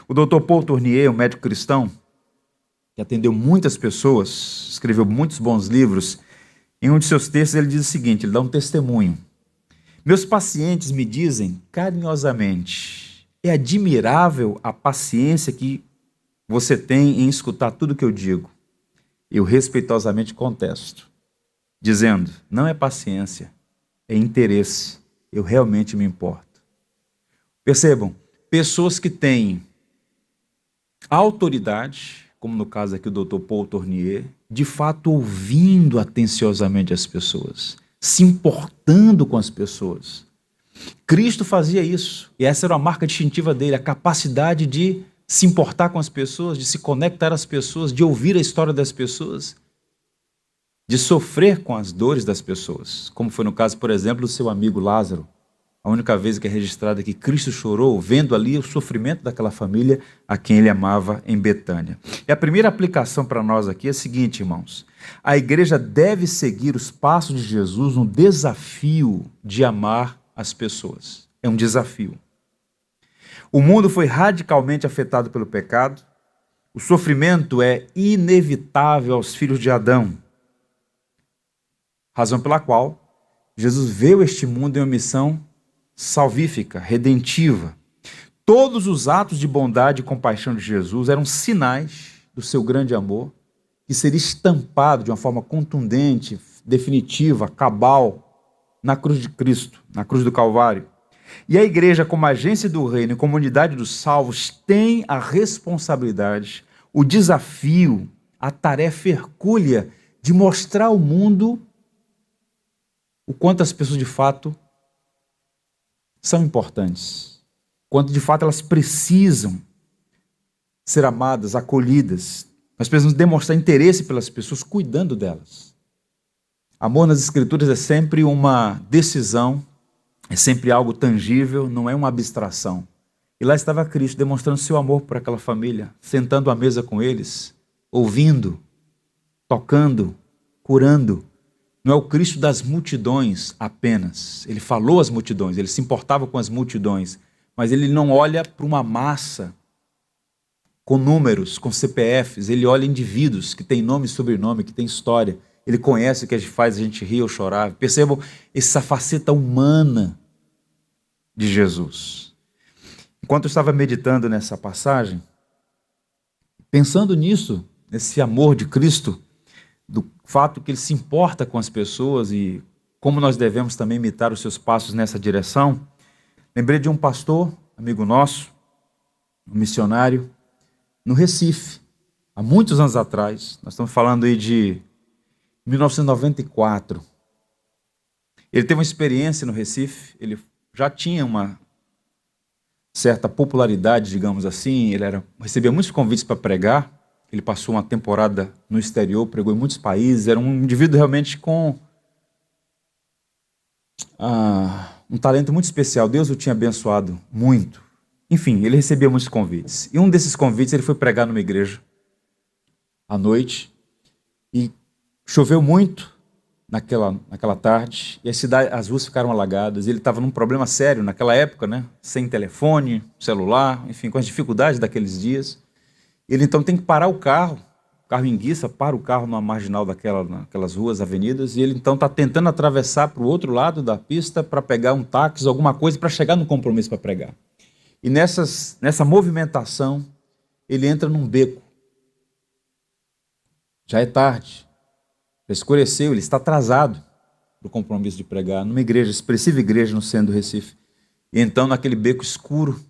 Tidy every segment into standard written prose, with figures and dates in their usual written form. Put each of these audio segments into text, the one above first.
O Dr. Paul Tournier, um médico cristão, que atendeu muitas pessoas, escreveu muitos bons livros, em um de seus textos ele diz o seguinte, ele dá um testemunho. Meus pacientes me dizem carinhosamente, é admirável a paciência que você tem em escutar tudo que eu digo. Eu respeitosamente contesto, dizendo, não é paciência, é interesse, eu realmente me importo. Percebam, pessoas que têm autoridade, como no caso aqui do Dr. Paul Tournier, de fato ouvindo atenciosamente as pessoas, se importando com as pessoas. Cristo fazia isso, e essa era uma marca distintiva dele, a capacidade de se importar com as pessoas, de se conectar às pessoas, de ouvir a história das pessoas, de sofrer com as dores das pessoas, como foi no caso, por exemplo, do seu amigo Lázaro. A única vez que é registrada que Cristo chorou, vendo ali o sofrimento daquela família a quem ele amava em Betânia. E a primeira aplicação para nós aqui é a seguinte, irmãos. A igreja deve seguir os passos de Jesus no desafio de amar as pessoas. É um desafio. O mundo foi radicalmente afetado pelo pecado. O sofrimento é inevitável aos filhos de Adão. Razão pela qual Jesus veio a este mundo em uma missão salvífica, redentiva. Todos os atos de bondade e compaixão de Jesus eram sinais do seu grande amor, que seria estampado de uma forma contundente, definitiva, cabal, na cruz de Cristo, na cruz do Calvário. E a igreja, como agência do reino e comunidade dos salvos, tem a responsabilidade, o desafio, a tarefa hercúlea de mostrar ao mundo o quanto as pessoas de fato são importantes, quanto de fato elas precisam ser amadas, acolhidas. Nós precisamos demonstrar interesse pelas pessoas, cuidando delas. Amor nas Escrituras é sempre uma decisão, é sempre algo tangível, não é uma abstração. E lá estava Cristo demonstrando seu amor por aquela família, sentando à mesa com eles, ouvindo, tocando, curando. Não é o Cristo das multidões apenas. Ele falou às multidões, ele se importava com as multidões, mas ele não olha para uma massa com números, com CPFs, ele olha indivíduos que têm nome e sobrenome, que têm história. Ele conhece o que faz a gente rir ou chorar. Percebam essa faceta humana de Jesus. Enquanto eu estava meditando nessa passagem, pensando nisso, nesse amor de Cristo, do fato que ele se importa com as pessoas e como nós devemos também imitar os seus passos nessa direção, lembrei de um pastor, amigo nosso, um missionário, no Recife, há muitos anos atrás, nós estamos falando aí de 1994. Ele teve uma experiência no Recife, ele já tinha uma certa popularidade, digamos assim, recebia muitos convites para pregar. Ele passou uma temporada no exterior, pregou em muitos países, era um indivíduo realmente com um talento muito especial. Deus o tinha abençoado muito. Enfim, ele recebia muitos convites. E um desses convites ele foi pregar numa igreja à noite e choveu muito naquela tarde e as ruas ficaram alagadas. Ele estava num problema sério naquela época, né? Sem telefone, celular, enfim, com as dificuldades daqueles dias. Ele então tem que parar o carro enguiça, para o carro numa marginal naquelas ruas, avenidas, e ele então está tentando atravessar para o outro lado da pista para pegar um táxi, alguma coisa, para chegar no compromisso para pregar. E nessa movimentação, ele entra num beco. Já é tarde, já escureceu, ele está atrasado para o compromisso de pregar, numa igreja, expressiva igreja no centro do Recife. E então, naquele beco escuro,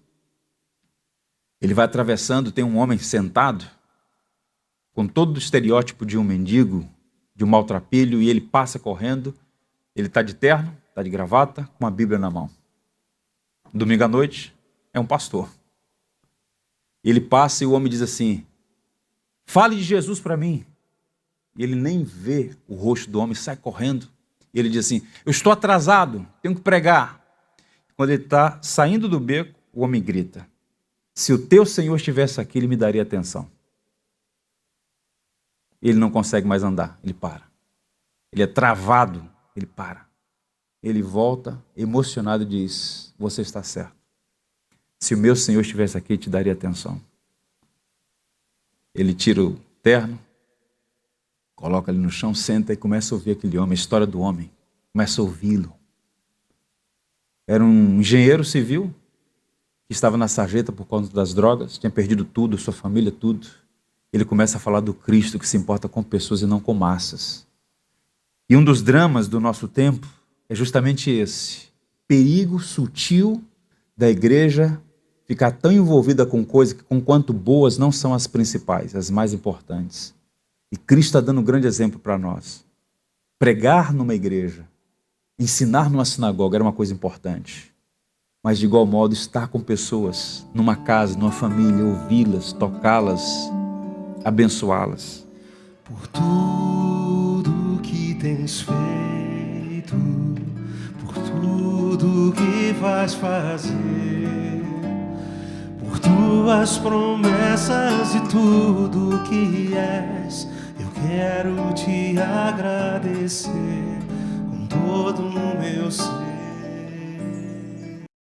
ele vai atravessando, tem um homem sentado, com todo o estereótipo de um mendigo, de um maltrapilho, e ele passa correndo, ele está de terno, está de gravata, com uma Bíblia na mão. Domingo à noite, é um pastor. Ele passa e o homem diz assim, fale de Jesus para mim. E ele nem vê o rosto do homem, sai correndo, e ele diz assim, eu estou atrasado, tenho que pregar. Quando ele está saindo do beco, o homem grita, se o teu Senhor estivesse aqui, ele me daria atenção. Ele não consegue mais andar, ele para. Ele é travado, ele para. Ele volta, emocionado, e diz, você está certo. Se o meu Senhor estivesse aqui, te daria atenção. Ele tira o terno, coloca ele no chão, senta e começa a ouvir aquele homem, a história do homem. Começa a ouvi-lo. Era um engenheiro civil que estava na sarjeta por conta das drogas, tinha perdido tudo, sua família, tudo. Ele começa a falar do Cristo que se importa com pessoas e não com massas. E um dos dramas do nosso tempo é justamente esse. Perigo sutil da igreja ficar tão envolvida com coisas que, conquanto boas, não são as principais, as mais importantes. E Cristo está dando um grande exemplo para nós. Pregar numa igreja, ensinar numa sinagoga era uma coisa importante. Mas, de igual modo, estar com pessoas, numa casa, numa família, ouvi-las, tocá-las, abençoá-las. Por tudo que tens feito, por tudo que vais fazer, por tuas promessas e tudo que és, eu quero te agradecer com todo o meu ser.